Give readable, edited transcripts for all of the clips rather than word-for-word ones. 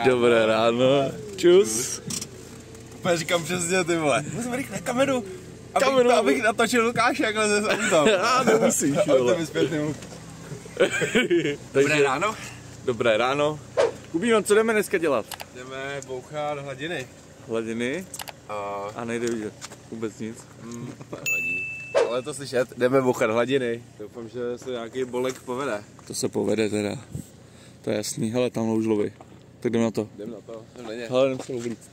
Dobré ráno. Čus. Já říkám přesně, ty vole. Musím rychle kameru. Abych natočil Lukáše, jak leze z auta. Já nemusíš, vole. Dobré ráno. Dobré ráno. Kubíno, co jdeme dneska dělat? Jdeme bouchat hladiny. Hladiny? A nejde vidět vůbec nic. Ale to slyšet, jdeme bouchat hladiny. Doufám, že se nějaký bolek povede. To se povede teda. To je jasný, hele tam loužlovi. Tak jdem na to. Jdem na to, jsem na ně. Hele, jdem se oblíct.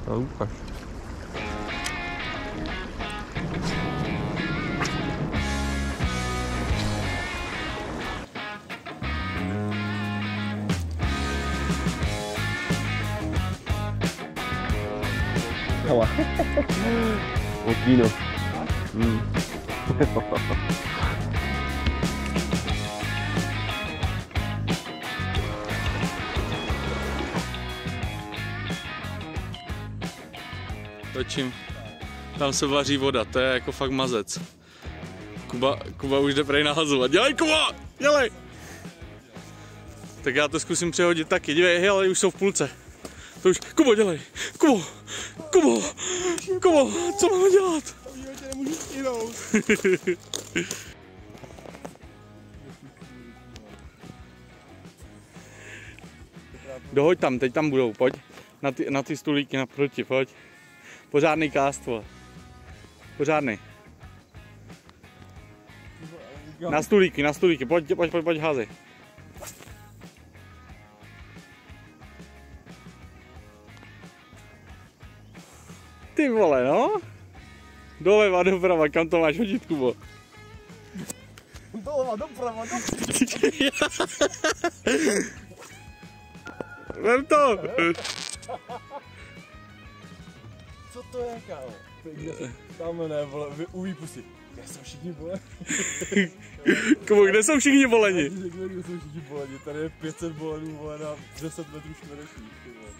To ukáž. Hele. Okýno. Točím. Tam se vaří voda, to je jako fakt mazec. Kuba už jde prej nahazovat. Dělej, Kuba! Dělej! Tak já to zkusím přehodit taky. Dívej, hele, už jsou v půlce. To už... Kubo, dělej! Kubo! Kubo! Kubo! Co máme dělat? Já tě nemůžu stihnout. Dohoď tam, teď tam budou, pojď. Na ty stolíky naproti, pojď. Pořádný kást, vole. Pořádný. Na stolíky, pojď, házej. Ty vole, no. Doleva, doprava, kam to máš hodit, Kubo? Doleva, doprava. Vem to! Co to je, kámo? Tam ne, vole, u výpusy. Kde jsou všichni voleni? Kubo, kde jsou všichni voleni? Já ti řeknu, kde jsou všichni voleni. Tady je 500 volenů, vole, na 10 metrů čtverečních, ty vole.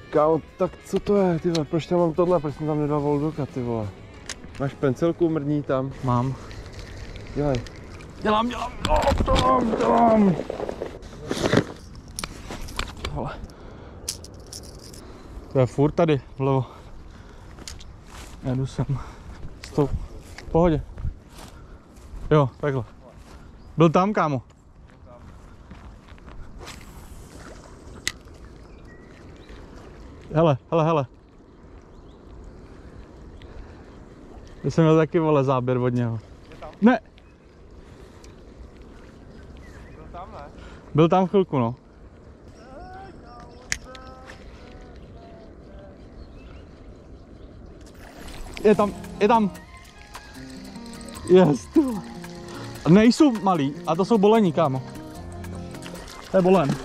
Kámo, tak co to je, ty vole, proč tam mám tohle, proč jsem tam nedal voldoka, ty vole? Máš pencelku, mrní tam? Mám. Dělej. Dělám. Hele. To je furt tady, vlevo. Já jdu sem. Stop. V pohodě. Jo, takhle. Byl tam, kámo. Hele. Já jsem měl taky, vole, záběr od něho. Ne! Byl tam, ne? Byl tam chvilku, no. Je tam. Yes, ty. Nejsou malí, a to jsou bolení, kámo. To je bolen.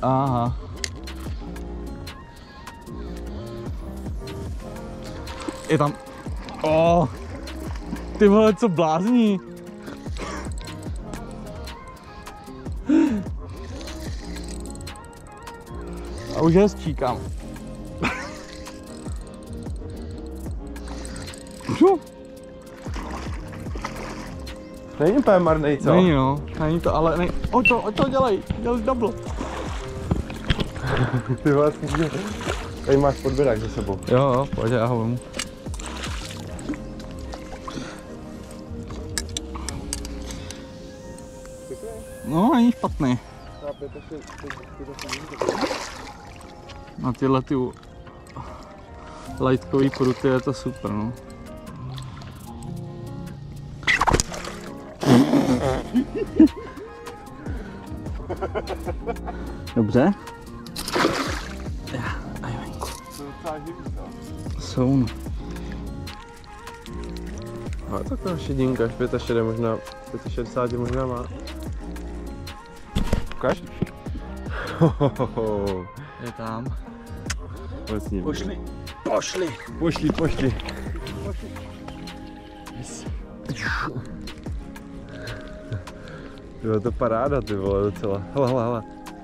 Aha. Je tam. Oh. Ty vole, co blázní? A už je hezčí, kámo. Není úplně marnej, co? Není, no. Není to, ale nej... Oj to dělej double. Ty vole, tady máš podběrák za sebou. Jo, pojď, já ho vemu. No, není špatný. Na tyhle ty lightkový pruty je to super, no. Dobře. A venku. Jsou, no. Ale taková šedinka, až 65 možná, 65 možná má. Ukáž? Je tam. Vlastně. Pošli. Yes. Tyhle, to paráda, ty vole, docela. Hele, hele, hele.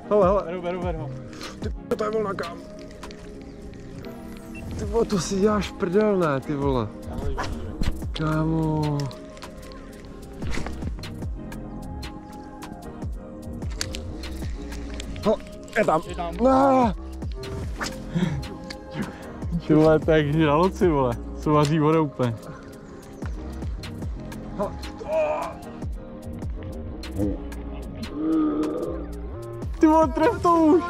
Hele, hele. Beru. Ty, to je volna, kam. Ty vole, to si děláš prdel, ne, ty vole. Kámo. Hele, je tam. No. Ty vole, to je jak žraloci, vole. Co vaří voda úplně. Ty vole, tref to už!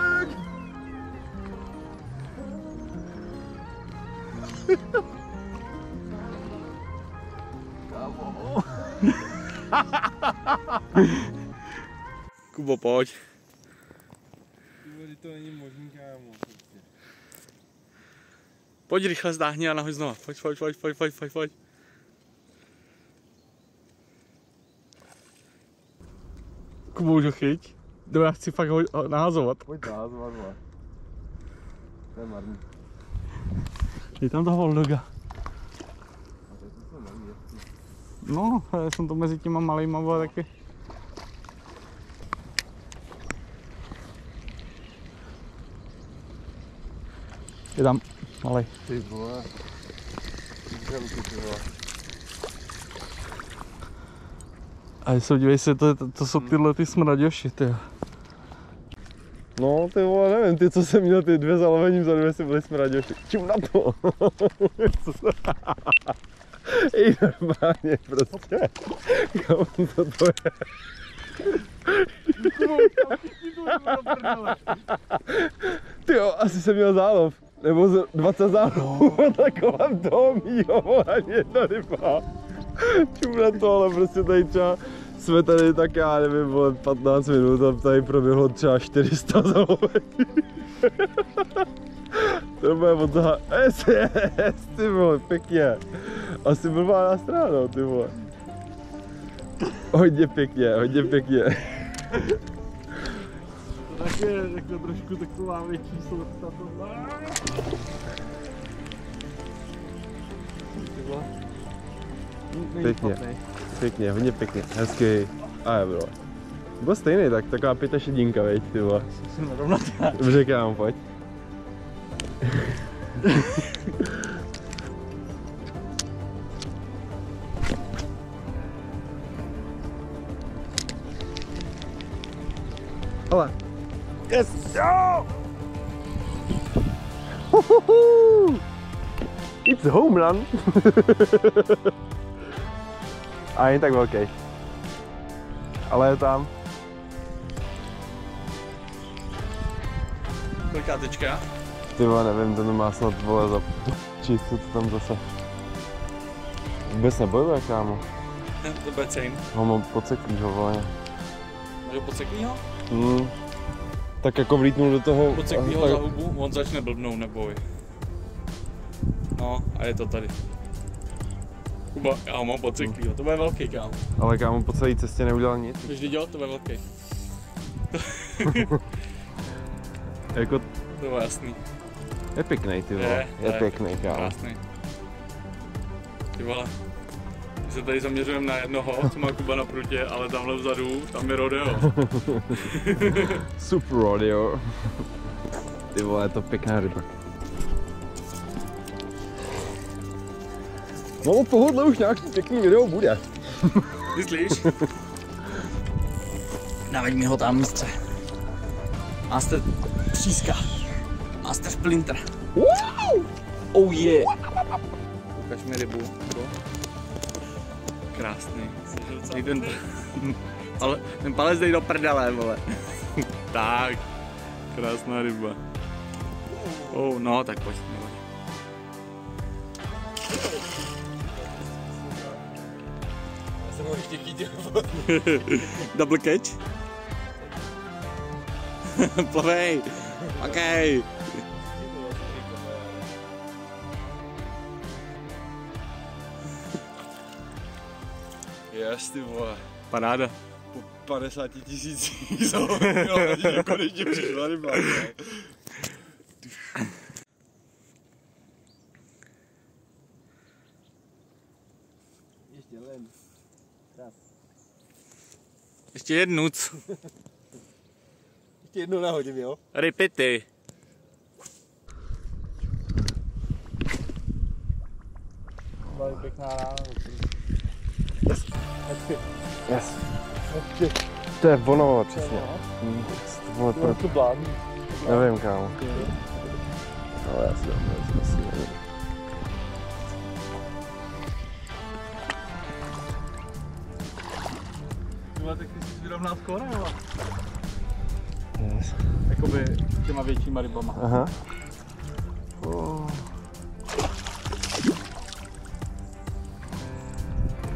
Kubo, pojď. To není možný, kámo. Pojď rychle, zdáhni a nahoď znova. Pojď. Kubo, už ho chyť. Jdeme, já chci fakt ho nahazovat. Pojď nahazovat, vole. To je marný. Je tam toho Voldoga. No, já jsem to mezi těma malejma, vole, taky. Je tam malej. Ty vole. Ty vole. A dívej se, to jsou tyhle ty smraďoši, ty. No, ty vole, nevím, ty, co jsem měl, ty dvě zalovením za dvě si byly smraďoši. Čím na to? I normálně prostě. Kámo, co to je? Ty jo, asi jsem měl zálov. Nebo 20 zálovů, tak kolem toho mýho, ani jedna ryba. Čím na to, ale prostě tady třeba jsme tady tak, já nevím, vole, 15 minut a tady proběhlo třeba 400 zalovení. To bude moc ty vole, pěkně. Asi blbá nástrana, no, ty vole. Hodně pěkně. To tak je, takhle trošku taková větší sorta tohle. Pěkně, hodně pěkně, hezký. A je bylo. Byl stejný, tak taková 5 šedinka, veď, ty vole. Jsem narovnatý. Dobře, kámo, pojď. Hele. Yes! Jo! It's home run! A jen tak velký. Ale je tam. Koliká tečka? Ty vole, nevím, ten má snad, vole, za čist, co tam zase. Vůbec nebojuje, kámo. To bude cejn. Ho mám podseklýho, vole. Máš ho podseklýho? Tak jako vlítnul do toho... Podseklýho za hubu, on začne blbnout, neboj. No, a je to tady. Kuba, já ho mám podseklýho, to bude velký, kámo. Ale kámo, po celé cestě neudělal nic. Když viděl, to bude velký. Jako... To bylo jasný. Je pěknej, ty vole. Je pěknej, kámo. Krásný. Ty vole. My se tady zaměřujeme na jednoho, co má Kuba na prutě, ale tamhle vzadu, tam je rodeo. Super rodeo. Ty vole, je to pěkná ryba. No od tohohle už nějaký pěkný video bude. Myslíš? Naveď mi ho tam, mistře. Master tříska. Master splinter. Wow! Oh yeah! Ukaž mi rybu. Krásný. Dej ten palec dej do prdele, vole. Tak. Krásná ryba. Oh, no, tak pojď. Já jsem ho ještě chytil. Double catch? Plavej! OK! Yes, ty vole. Paráda. Po 50 000 založených konečně přišla ryba. Ještě len. Raz. Ještě jednu. Ještě jednou nahodím, jo? Ripity. Byla pěkná rána. Yes. To je ono, přesně. To je to bládný. Nevím, kámo. Ale já si dám asi nevím. Tyhle, tak ty jsi vyrovnal skóre, jo? Yes. Jakoby těma většíma rybama. Aha.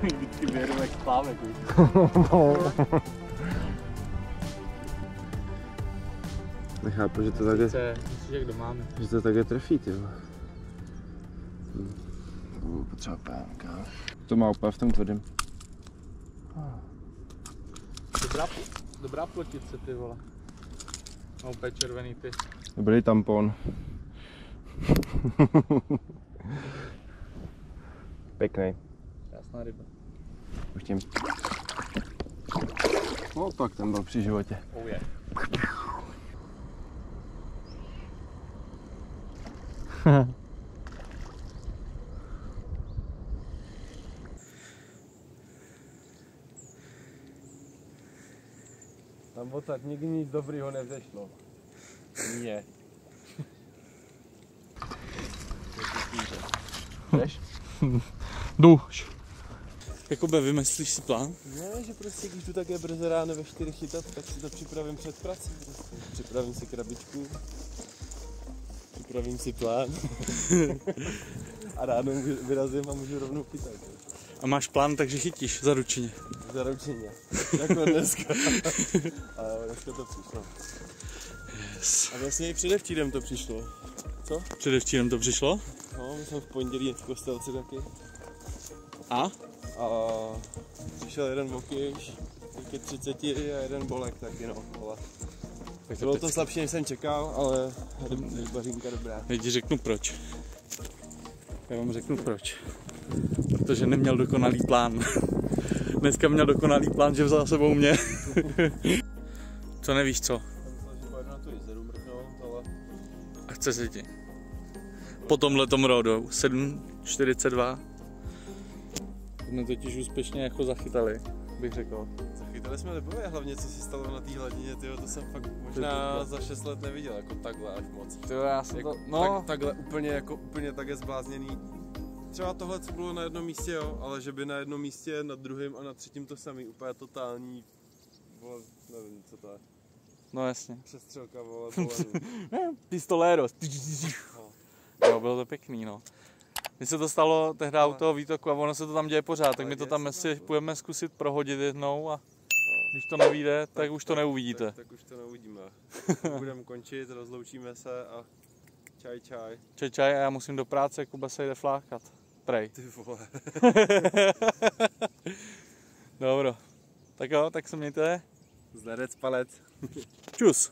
Vždycky věru jak plávek, víš? Nechápu, že to takhle... Myslíš, jak domáme. Že to takhle trefí, ty vole. Potřeba pánka. To má úplně v tom tvrdém. Dobrá plotice, ty vole. Má úplně červený ty. Dobrý tampon. Pěkný. Krásná ryba. Už tím. No tak ten byl při životě. Oh yeah. Tam odsaď nikdy nic dobrýho nevzešlo. Nie. Jdeš? Jdu. Jakoby vymyslíš si plán? Ne, že prostě když jdu také brzo ráno ve 4 chytat, tak si to připravím před prací. Připravím si krabičku, připravím si plán a ráno vyrazím a můžu rovnou chytat. A máš plán, takže chytíš zaručeně. Zaručeně, jako dneska. Ale dneska to přišlo. Yes. A vlastně i předevčírem to přišlo. Co? Předevčírem to přišlo? No, my jsme v pondělí v Kostelci taky. A? A přišel jeden vokyš, ke 30 a jeden bolek taky, no. Ale bylo to slabší, než jsem čekal, ale rybařínka dobrá. Já ti řeknu proč. Já vám řeknu proč. Protože neměl dokonalý plán. Dneska měl dokonalý plán, že vzal sebou mě. Co nevíš co? Na tu jezeru mrknout, ale... A chce se ti. Po tomhletom rodu 7.42 jsme totiž úspěšně jako zachytali, bych řekl. Zachytali jsme libové, hlavně co se stalo na té hladině, tyjo, to jsem fakt možná za 6 let neviděl, jako takhle až moc. Tyjo, já jsem jako, to, no... takhle úplně takhle zblázněný. Třeba tohle, co bylo na jednom místě, jo, ale že by na jednom místě, na druhém a na třetím to samý, úplně totální, vole, nevím, co to je. No jasně. Přestřelka, vole, bolenů. Pistoléros. Jo, bylo to pěkný, no. Mně se to stalo tehdy u toho výtoku a ono se to tam děje pořád, tak my to tam asi půjdeme zkusit prohodit jednou a když to nevyjde, tak už to neuvidíte. Tak už to neuvidíme. Budeme končit, rozloučíme se a čaj. Čaj a já musím do práce, Kuba se jde flákat. Prej. Ty vole. Dobro. Tak jo, tak se mějte. Zdarec palec. Čus.